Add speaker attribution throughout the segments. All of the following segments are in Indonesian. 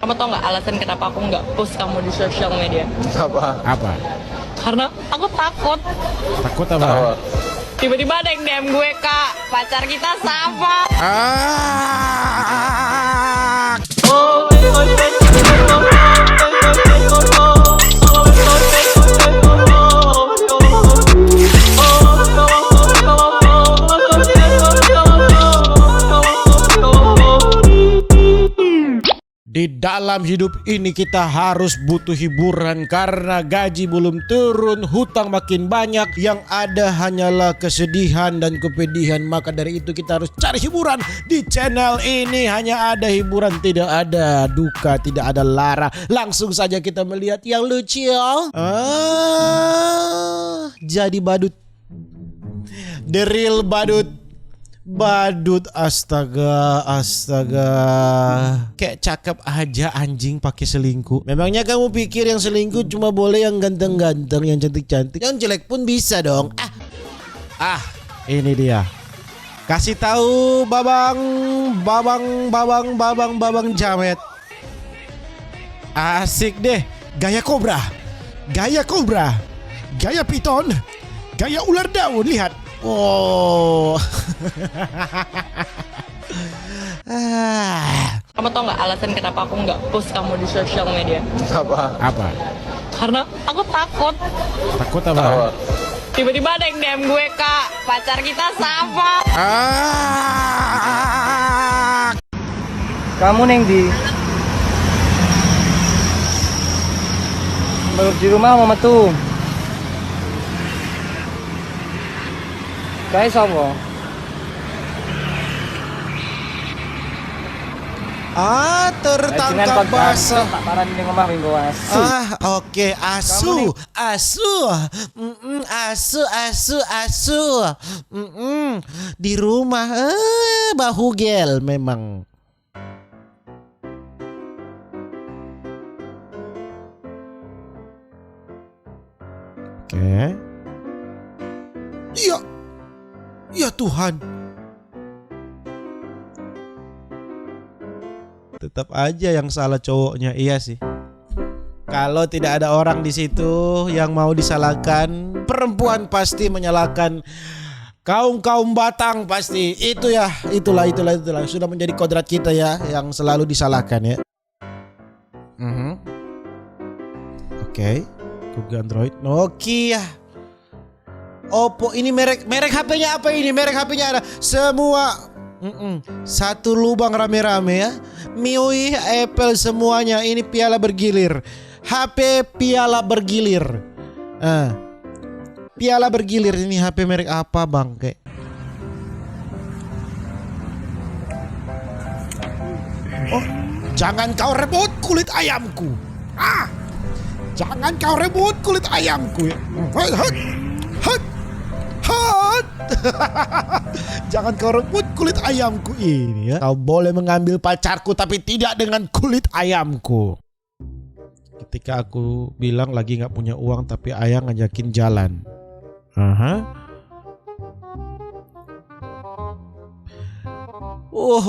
Speaker 1: Kamu tau nggak alasan kenapa aku nggak post kamu di sosial media?
Speaker 2: Apa?
Speaker 1: Karena aku takut.
Speaker 2: Takut apa?
Speaker 1: Tiba-tiba ada yang DM gue, Kak, pacar kita sama.
Speaker 2: Di dalam hidup ini kita harus butuh hiburan karena gaji belum turun, hutang makin banyak, yang ada hanyalah kesedihan dan kepedihan. Maka dari itu kita harus cari hiburan. Di channel ini hanya ada hiburan, tidak ada duka, tidak ada lara. Langsung saja kita melihat yang lucu. Jadi badut, the real badut. Badut, astaga. Kayak cakep aja anjing pakai selingkuh. Memangnya kamu pikir yang selingkuh cuma boleh yang ganteng-ganteng, yang cantik-cantik? Yang jelek pun bisa dong. Ini dia. Kasih tahu babang jamet. Asik deh. Gaya kobra, gaya piton, gaya ular daun. Lihat. Oh.
Speaker 1: Kamu tau nggak alasan kenapa aku nggak post kamu di sosial media?
Speaker 2: Apa?
Speaker 1: Karena aku takut.
Speaker 2: Takut apa?
Speaker 1: Tiba-tiba ada yang DM gue, Kak, pacar kita sama.
Speaker 3: Kamu neng di baru di rumah mau metu. Kayak sapa?
Speaker 2: Tertangkap basah.
Speaker 3: Tak parah di rumah minggu asu.
Speaker 2: Oke, asu. Di rumah bahu gel memang. Oke. Ya Tuhan. Tetap aja yang salah cowoknya. Iya sih. Kalau tidak ada orang di situ yang mau disalahkan, perempuan pasti menyalahkan kaum Batang pasti. Itulah sudah menjadi kodrat kita ya, yang selalu disalahkan ya. Oke. Google Android, Nokia, Oppo. Ini merek HP-nya apa ini? Merek HP-nya ada semua. Satu lubang rame-rame ya. MIUI, Apple semuanya. Ini piala bergilir. HP piala bergilir. Piala bergilir. Ini HP merek apa bang? Kayak jangan kau rebut kulit ayamku. Jangan kau rebut kulit ayamku ya. Jangan kau rebut kulit ayamku ini ya. Kau boleh mengambil pacarku tapi tidak dengan kulit ayamku. Ketika aku bilang lagi gak punya uang tapi ayah ngajakin jalan.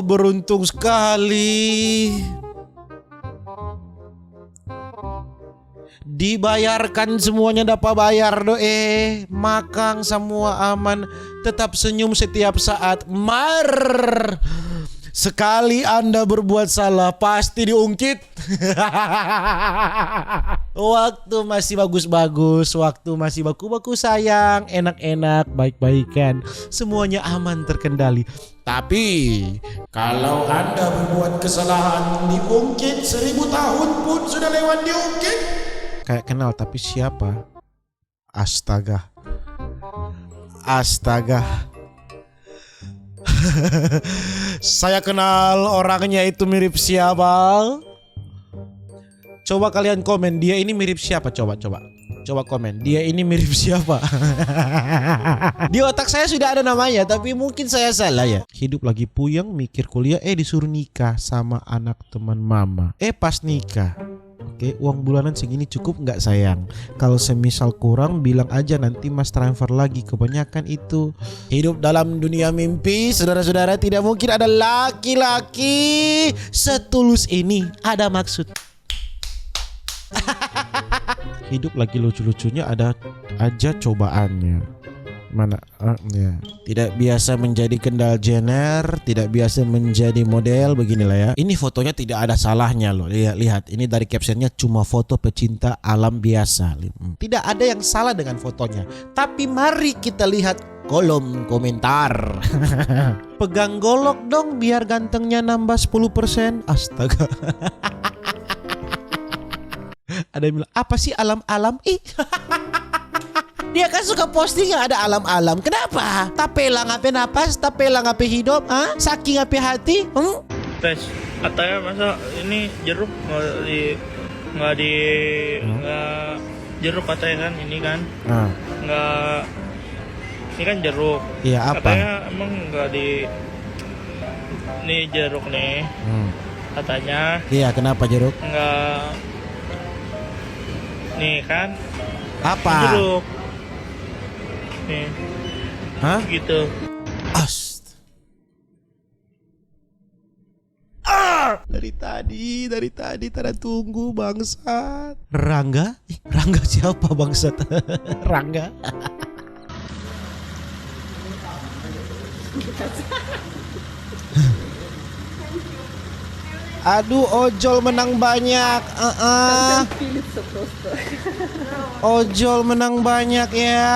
Speaker 2: Beruntung sekali. Dibayarkan semuanya, dapat bayar makan semua aman, tetap senyum setiap saat. Sekali Anda berbuat salah pasti diungkit. Waktu masih bagus-bagus, waktu masih baku-baku sayang, enak-enak, baik-baikan, semuanya aman terkendali. Tapi kalau Anda berbuat kesalahan diungkit 1000 tahun pun sudah lewat diungkit. Kayak kenal tapi siapa? Astaga. Saya kenal orangnya, itu mirip siapa? Coba kalian komen, dia ini mirip siapa? Coba komen, dia ini mirip siapa? Di otak saya sudah ada namanya, tapi mungkin saya salah ya. Hidup lagi puyeng, mikir kuliah, disuruh nikah sama anak teman mama. Pas nikah, Oke, uang bulanan segini cukup nggak sayang? Kalau semisal kurang bilang aja nanti mas transfer lagi. Kebanyakan itu. Hidup dalam dunia mimpi, saudara-saudara, tidak mungkin ada laki-laki setulus ini. Ada maksud. Hidup lagi lucu-lucunya ada aja cobaannya. Mana ya. Tidak biasa menjadi Kendall Jenner, tidak biasa menjadi model, beginilah ya. Ini fotonya tidak ada salahnya loh. Lihat, ini dari captionnya cuma foto pecinta alam biasa. Tidak ada yang salah dengan fotonya. Tapi mari kita lihat kolom komentar. Pegang golok dong biar gantengnya nambah 10%. Astaga. Ada yang bilang, apa sih alam-alam? Dia kan suka posting yang ada alam-alam. Kenapa? Tapela ngapain napas, tapela ngapain hidup, saking ngapain hati.
Speaker 4: Tes, katanya masa ini jeruk nggak jeruk katanya kan ini kan nggak ini kan jeruk.
Speaker 2: Iya apa?
Speaker 4: Katanya emang nggak ini jeruk nih. Katanya.
Speaker 2: Iya kenapa jeruk?
Speaker 4: Nggak nih kan?
Speaker 2: Apa?
Speaker 4: Jeruk. Nih.
Speaker 2: Hah?
Speaker 4: Gitu.
Speaker 2: Dari tadi tada tunggu bangsat. Rangga? Rangga siapa bangsat? Rangga. Aduh, ojol menang banyak. Ojol menang banyak ya.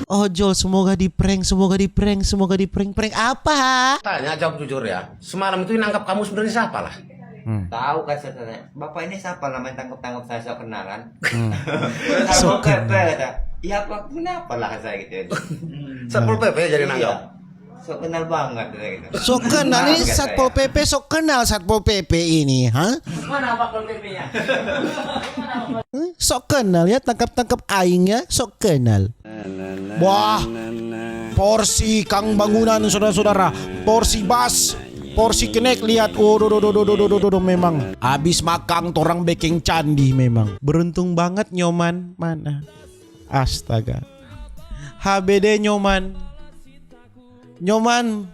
Speaker 2: Ojol semoga di prank. Prank apa?
Speaker 5: Tanya jawab jujur ya. Semalam itu yang nangkap kamu sebenarnya siapa lah?
Speaker 6: Tahu kan saya bapak ini siapa namanya tangkap saya so kenal kan?
Speaker 2: So kenal.
Speaker 6: Kata, iya pak kenapa lah saya gitu.
Speaker 5: Satpol PP jadi nangkap.
Speaker 6: So kenal banget gitu.
Speaker 2: So kenal ini Satpol PP, so kenal Satpol PP ini,
Speaker 6: Mana Satpol PP-nya?
Speaker 2: So kenal ya, tangkap aing ya, so kenal. Wah, porsi Kang Bangunan saudara-saudara, porsi bas, porsi kenek lihat, memang habis makang torang baking candi memang. Beruntung banget nyoman, mana? Astaga. HBD nyoman. Nyoman,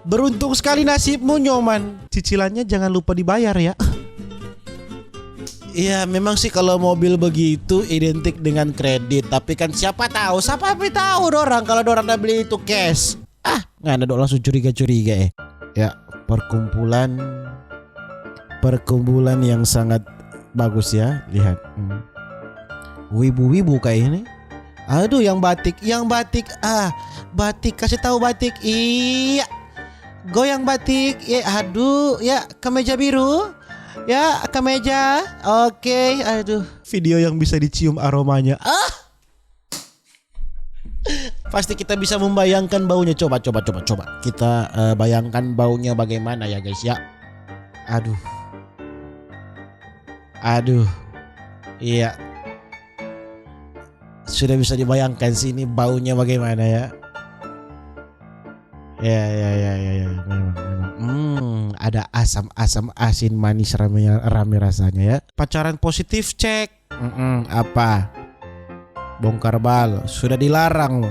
Speaker 2: beruntung sekali nasibmu Nyoman. Cicilannya jangan lupa dibayar ya. Iya memang sih kalau mobil begitu identik dengan kredit. Tapi kan siapa tahu dorang kalau dorang udah beli itu cash. Nggak ada dong langsung curiga ya. Perkumpulan yang sangat bagus ya. Lihat wibu-wibu kayak ini. Aduh yang batik batik kasih tahu batik. Iya goyang batik ya. Aduh ya kemeja biru ya, kemeja oke. Aduh video yang bisa dicium aromanya. Pasti kita bisa membayangkan baunya. Coba kita bayangkan baunya bagaimana ya guys ya. Aduh iya. Sudah bisa dibayangkan sih ini baunya bagaimana ya. Ya. Memang. Ada asam asin manis rame rasanya ya. Pacaran positif cek. Apa? Bongkar bal sudah dilarang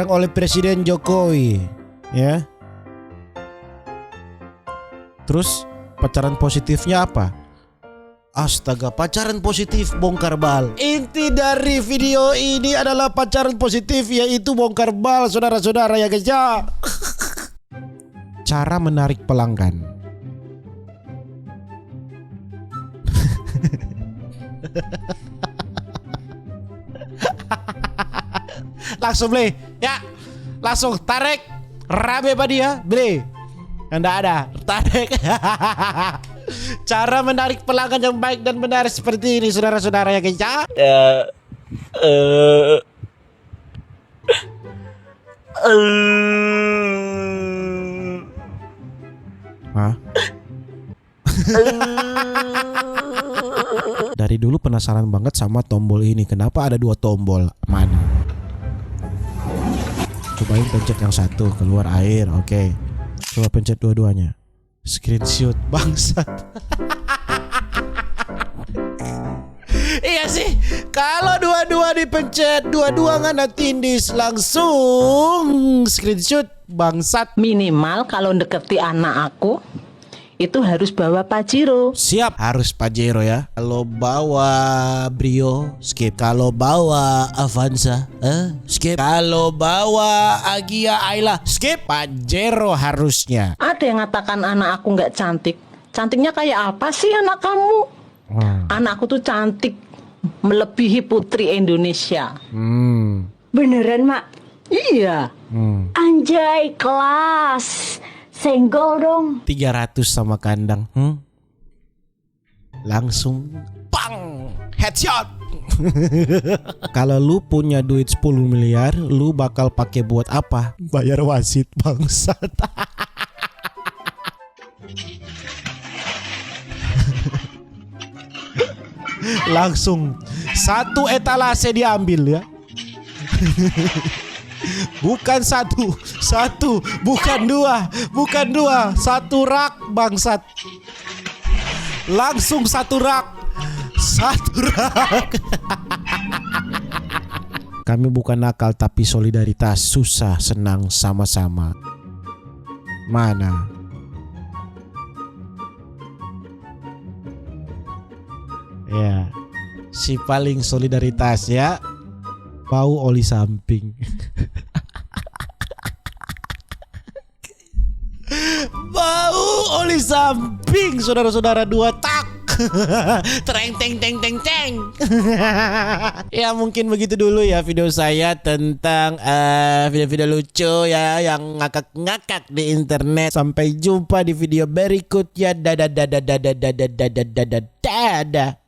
Speaker 2: oleh Presiden Jokowi ya. Terus pacaran positifnya apa? Astaga, pacaran positif bongkar bal. Inti dari video ini adalah pacaran positif, yaitu bongkar bal saudara-saudara ya guys ya. Cara menarik pelanggan. Langsung beli ya. Langsung tarik. Rabe apa dia? Beli. Nggak ada. Tarik. Cara menarik pelanggan yang baik dan benar seperti ini saudara-saudara ya guys ya. Dari dulu penasaran banget sama tombol ini. Kenapa ada 2 tombol? Mana? Cobain pencet yang satu keluar air. Oke. Coba pencet dua-duanya. Screenshot bangsat. Iya sih, kalau dua-dua dipencet, dua-dua ngana tindis langsung screenshot bangsat.
Speaker 7: Minimal kalau deketi anak aku itu harus bawa Pajero.
Speaker 2: Siap, harus Pajero ya. Kalau bawa Brio, skip. Kalau bawa Avanza, skip. Kalau bawa Agia Ayla, skip. Pajero harusnya.
Speaker 7: Ada yang ngatakan anak aku nggak cantik. Cantiknya kayak apa sih anak kamu? Anakku tuh cantik, melebihi putri Indonesia.
Speaker 8: Beneran, Mak?
Speaker 7: Iya.
Speaker 8: Anjay, kelas. Senggol dong.
Speaker 2: 300 sama kandang. Langsung bang, headshot. Kalau lu punya duit 10 miliar, lu bakal pakai buat apa? Bayar wasit bangsat. Langsung satu etalase diambil ya. Bukan satu, bukan dua, satu rak bangsat. Langsung satu rak. Kami bukan nakal tapi solidaritas, susah senang sama-sama. Mana? Ya, si paling solidaritas ya. Bau oli samping. Bau oli samping, saudara-saudara, 2 tak. Tereng teng teng teng teng. Ya mungkin begitu dulu ya video saya tentang video-video lucu ya yang ngakak-ngakak di internet. Sampai jumpa di video berikutnya. Dadah.